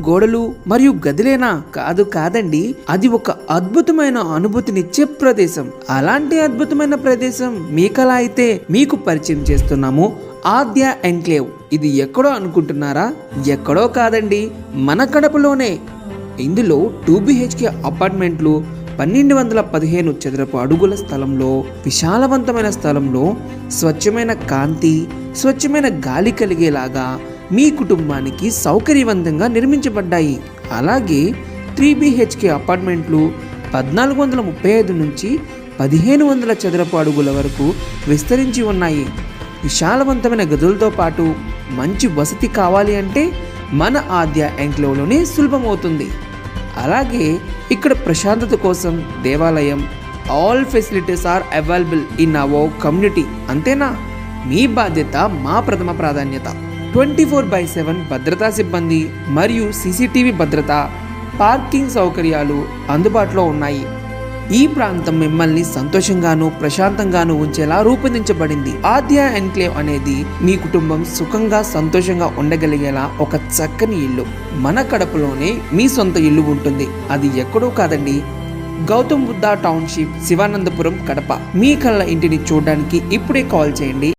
గోడలు మరియు గదిలేనా? కాదండి, అది ఒక అద్భుతమైన అనుభూతినిచ్చే ప్రదేశం. అలాంటి అద్భుతమైన ప్రదేశం మీకలా అయితే మీకు పరిచయం చేస్తున్నాము ఆద్య ఎన్క్లేవ్. ఇది ఎక్కడో అనుకుంటున్నారా? ఎక్కడో కాదండి, మన కడపలోనే. ఇందులో 2 BHK అపార్ట్మెంట్లు, 1215 చదరపు అడుగుల స్థలంలో, విశాలవంతమైన స్థలంలో, స్వచ్ఛమైన కాంతి, స్వచ్ఛమైన గాలి కలిగేలాగా మీ కుటుంబానికి సౌకర్యవంతంగా నిర్మించబడ్డాయి. అలాగే 3 BHK అపార్ట్మెంట్లు 1435 నుంచి 1500 చదరపు అడుగుల వరకు విస్తరించి ఉన్నాయి. విశాలవంతమైన గదులతో పాటు మంచి వసతి కావాలి అంటే మన ఆద్య ఎన్క్లేవ్లోనే సులభమవుతుంది. అలాగే ఇక్కడ ప్రశాంతత కోసం దేవాలయం, all facilities are available in our community. అంతేనా? మీ బాధ్యత మా ప్రథమ ప్రాధాన్యత. 24/7 భద్రతా సిబ్బంది మరియు CCTV భద్రత, పార్కింగ్ సౌకర్యాలు అందుబాటులో ఉన్నాయి. ఈ ప్రాంతం మిమ్మల్ని సంతోషంగాను ప్రశాంతంగాను ఉంచేలా రూపొందించబడింది. ఆద్య ఎన్క్లేవ్ అనేది మీ కుటుంబం సుఖంగా సంతోషంగా ఉండగలిగేలా ఒక చక్కని ఇల్లు. మన కడపలోనే మీ సొంత ఇల్లు ఉంటుంది. అది ఎక్కడో కాదండి, గౌతమ్ బుద్ధ టౌన్షిప్, శివానందపురం, కడప. మీ కళ్ళ ఇంటిని చూడడానికి ఇప్పుడే కాల్ చేయండి.